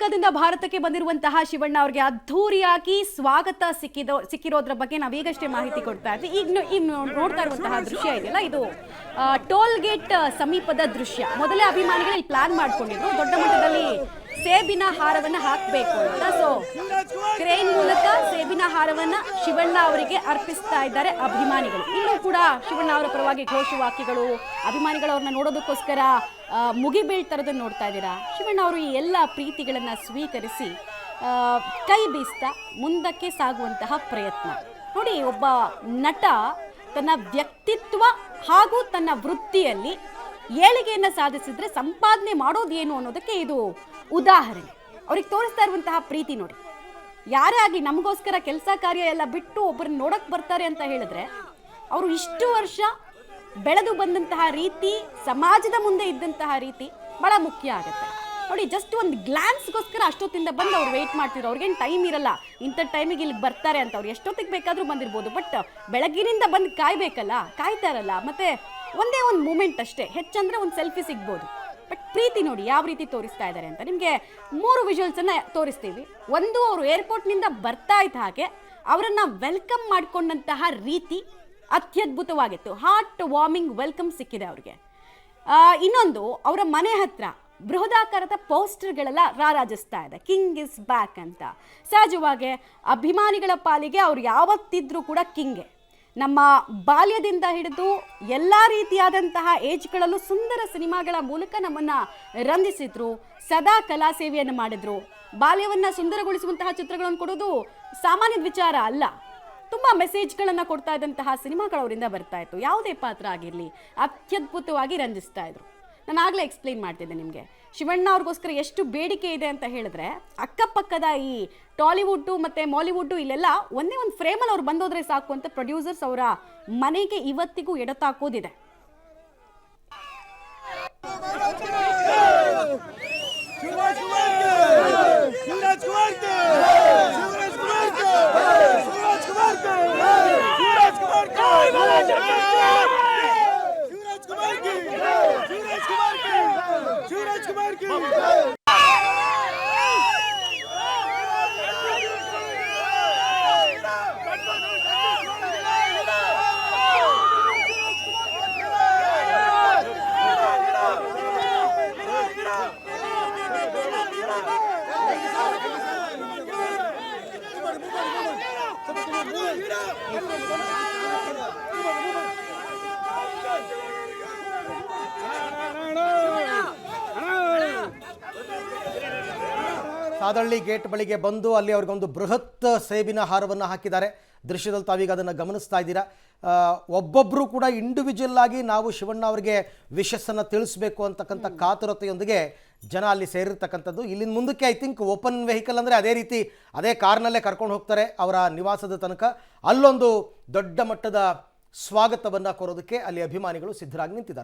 ಅಮೆರಿಕದಿಂದ ಭಾರತಕ್ಕೆ ಬಂದಿರುವಂತಹ ಶಿವಣ್ಣ ಅವರಿಗೆ ಅದ್ಧೂರಿಯಾಗಿ ಸ್ವಾಗತ ಸಿಕ್ಕಿರೋದ್ರ ಬಗ್ಗೆ ನಾವೀಗಷ್ಟೇ ಮಾಹಿತಿ ಕೊಡ್ತಾ ಇದ್ವಿ. ಈಗ ನೋಡ್ತಾ ಇರುವಂತಹ ದೃಶ್ಯ ಇದೆಯಲ್ಲ, ಇದು ಟೋಲ್ ಗೇಟ್ ಸಮೀಪದ ದೃಶ್ಯ. ಮೊದಲೇ ಅಭಿಮಾನಿಗಳು ಇಲ್ಲಿ ಪ್ಲಾನ್ ಮಾಡ್ಕೊಂಡಿದ್ರು ದೊಡ್ಡ ಮಟ್ಟದಲ್ಲಿ ಸೇಬಿನ ಹಾರವನ್ನ ಹಾಕಬೇಕು ಅಂತ. ಸೊ ಕ್ರೇನ್ ಮೂಲಕ ಸೇಬಿನ ಹಾರವನ್ನ ಶಿವಣ್ಣ ಅವರಿಗೆ ಅರ್ಪಿಸ್ತಾ ಇದ್ದಾರೆ ಅಭಿಮಾನಿಗಳು. ಇಲ್ಲೂ ಕೂಡ ಶಿವಣ್ಣ ಅವರ ಪರವಾಗಿ ಘೋಷವಾಕ್ಯಗಳು, ಅಭಿಮಾನಿಗಳು ಅವ್ರನ್ನ ನೋಡೋದಕ್ಕೋಸ್ಕರ ಮುಗಿಬೀಳ್ತಾರದನ್ನು ನೋಡ್ತಾ ಇದ್ದೀರಾ. ಶಿವಣ್ಣ ಅವರು ಈ ಎಲ್ಲ ಪ್ರೀತಿಗಳನ್ನ ಸ್ವೀಕರಿಸಿ ಕೈ ಬೀಸ್ತಾ ಮುಂದಕ್ಕೆ ಸಾಗುವಂತಹ ಪ್ರಯತ್ನ ನೋಡಿ. ಒಬ್ಬ ನಟ ತನ್ನ ವ್ಯಕ್ತಿತ್ವ ಹಾಗೂ ತನ್ನ ವೃತ್ತಿಯಲ್ಲಿ ಏಳಿಗೆಯನ್ನ ಸಾಧಿಸಿದ್ರೆ ಸಂಪಾದನೆ ಮಾಡೋದೇನು ಅನ್ನೋದಕ್ಕೆ ಇದು ಉದಾಹರಣೆ. ಅವ್ರಿಗೆ ತೋರಿಸ್ತಾ ಇರುವಂತಹ ಪ್ರೀತಿ ನೋಡಿ. ಯಾರೇ ಆಗಲಿ ನಮಗೋಸ್ಕರ ಕೆಲಸ ಕಾರ್ಯ ಎಲ್ಲ ಬಿಟ್ಟು ಒಬ್ಬರನ್ನ ನೋಡಕ್ ಬರ್ತಾರೆ ಅಂತ ಹೇಳಿದ್ರೆ ಅವರು ಇಷ್ಟು ವರ್ಷ ಬೆಳೆದು ಬಂದಂತಹ ರೀತಿ, ಸಮಾಜದ ಮುಂದೆ ಇದ್ದಂತಹ ರೀತಿ ಬಹಳ ಮುಖ್ಯ ಆಗುತ್ತೆ ನೋಡಿ. ಜಸ್ಟ್ ಒಂದು ಗ್ಲಾನ್ಸ್ಗೋಸ್ಕರ ಅಷ್ಟೊತ್ತಿಂದ ಬಂದು ಅವ್ರು ವೆಯ್ಟ್ ಮಾಡ್ತಿದ್ರು. ಅವ್ರಿಗೇನು ಟೈಮ್ ಇರಲ್ಲ, ಇಂಥ ಟೈಮಿಗೆ ಇಲ್ಲಿ ಬರ್ತಾರೆ ಅಂತ. ಅವ್ರು ಎಷ್ಟೊತ್ತಿಗೆ ಬೇಕಾದರೂ ಬಂದಿರ್ಬೋದು, ಬಟ್ ಬೆಳಗ್ಗಿನಿಂದ ಬಂದು ಕಾಯ್ಬೇಕಲ್ಲ, ಕಾಯ್ತಾ ಇರಲ್ಲ. ಮತ್ತೆ ಒಂದೇ ಒಂದು ಮೂಮೆಂಟ್ ಅಷ್ಟೇ, ಹೆಚ್ಚಂದ್ರೆ ಒಂದು ಸೆಲ್ಫಿ ಸಿಗ್ಬೋದು. ಬಟ್ ಪ್ರೀತಿ ನೋಡಿ ಯಾವ ರೀತಿ ತೋರಿಸ್ತಾ ಇದ್ದಾರೆ ಅಂತ. ನಿಮಗೆ 3 ವಿಜುವಲ್ಸನ್ನ ತೋರಿಸ್ತೀವಿ. ಒಂದು, ಅವರು ಏರ್ಪೋರ್ಟ್ನಿಂದ ಬರ್ತಾ ಇದ್ದ ಹಾಗೆ ಅವರನ್ನ ವೆಲ್ಕಮ್ ಮಾಡಿಕೊಂಡಂತಹ ರೀತಿ ಅತ್ಯದ್ಭುತವಾಗಿತ್ತು. ಹಾರ್ಟ್ ವಾರ್ಮಿಂಗ್ ವೆಲ್ಕಮ್ ಸಿಕ್ಕಿದೆ ಅವ್ರಿಗೆ. ಇನ್ನೊಂದು, ಅವರ ಮನೆ ಹತ್ರ ಬೃಹದಾಕಾರದ ಪೋಸ್ಟರ್ಗಳೆಲ್ಲ ರಾರಾಜಿಸ್ತಾ ಇದೆ, ಕಿಂಗ್ ಇಸ್ ಬ್ಯಾಕ್ ಅಂತ. ಸಹಜವಾಗಿ ಅಭಿಮಾನಿಗಳ ಪಾಲಿಗೆ ಅವ್ರು ಯಾವತ್ತಿದ್ರೂ ಕೂಡ ಕಿಂಗೆ. ನಮ್ಮ ಬಾಲ್ಯದಿಂದ ಹಿಡಿದು ಎಲ್ಲ ರೀತಿಯಾದಂತಹ ಏಜ್ಗಳಲ್ಲೂ ಸುಂದರ ಸಿನಿಮಾಗಳ ಮೂಲಕ ನಮ್ಮನ್ನು ರಂಜಿಸಿದ್ರು, ಸದಾ ಕಲಾ ಸೇವೆಯನ್ನು ಮಾಡಿದ್ರು. ಬಾಲ್ಯವನ್ನು ಸುಂದರಗೊಳಿಸುವಂತಹ ಚಿತ್ರಗಳನ್ನು ಕೊಡೋದು ಸಾಮಾನ್ಯದ ವಿಚಾರ ಅಲ್ಲ. ತುಂಬ ಮೆಸೇಜ್ಗಳನ್ನು ಕೊಡ್ತಾ ಇದ್ದಂತಹ ಸಿನಿಮಾಗಳು ಅವರಿಂದ ಬರ್ತಾ ಇತ್ತು. ಯಾವುದೇ ಪಾತ್ರ ಆಗಿರಲಿ ಅತ್ಯದ್ಭುತವಾಗಿ ರಂಜಿಸ್ತಾ ಇದ್ರು. ನಾನು ಆಗಲೇ ಎಕ್ಸ್ಪ್ಲೈನ್ ಮಾಡ್ತಿದ್ದೆ ನಿಮಗೆ. ಶಿವಣ್ಣ ಅವ್ರಿಗೋಸ್ಕರ ಎಷ್ಟು ಬೇಡಿಕೆ ಇದೆ ಅಂತ ಹೇಳಿದ್ರೆ, ಅಕ್ಕಪಕ್ಕದ ಈ ಟಾಲಿವುಡ್ಡು ಮತ್ತು ಮಾಲಿವುಡ್ಡು ಇಲ್ಲೆಲ್ಲ ಒಂದೇ ಒಂದು ಫ್ರೇಮಲ್ಲಿ ಅವ್ರು ಬಂದೋದ್ರೆ ಸಾಕು ಅಂತ ಪ್ರೊಡ್ಯೂಸರ್ಸ್ ಅವರ ಮನೆಗೆ ಇವತ್ತಿಗೂ ಎಡತಾಕೋದಿದೆ. ಸಾದಳ್ಳಿ ಗೇಟ್ ಬಳಿಗೆ ಬಂದು ಅಲ್ಲಿ ಅವ್ರಿಗೊಂದು ಬೃಹತ್ ಸೇಬಿನ ಹಾರವನ್ನು ಹಾಕಿದ್ದಾರೆ. ದೃಶ್ಯದಲ್ಲಿ ತಾವೀಗ ಅದನ್ನು ಗಮನಿಸ್ತಾ ಇದ್ದೀರಾ. ಒಬ್ಬೊಬ್ಬರು ಕೂಡ ಇಂಡಿವಿಜುವಲ್ ಆಗಿ ನಾವು ಶಿವಣ್ಣ ಅವರಿಗೆ ವಿಶಸ್ಸನ್ನು ತಿಳಿಸ್ಬೇಕು ಅಂತಕ್ಕಂಥ ಕಾತುರತೆಯೊಂದಿಗೆ ಜನ ಅಲ್ಲಿ ಸೇರಿರ್ತಕ್ಕಂಥದ್ದು. ಇಲ್ಲಿನ ಮುಂದಕ್ಕೆ ಐ ಥಿಂಕ್ ಓಪನ್ ವೆಹಿಕಲ್ ಅಂದರೆ ಅದೇ ರೀತಿ ಅದೇ ಕಾರ್ನಲ್ಲೇ ಕರ್ಕೊಂಡು ಹೋಗ್ತಾರೆ ಅವರ ನಿವಾಸದ ತನಕ. ಅಲ್ಲೊಂದು ದೊಡ್ಡ ಮಟ್ಟದ ಸ್ವಾಗತವನ್ನು ಕೋರೋದಕ್ಕೆ ಅಲ್ಲಿ ಅಭಿಮಾನಿಗಳು ಸಿದ್ಧರಾಗಿ ನಿಂತಿದ್ದಾರೆ.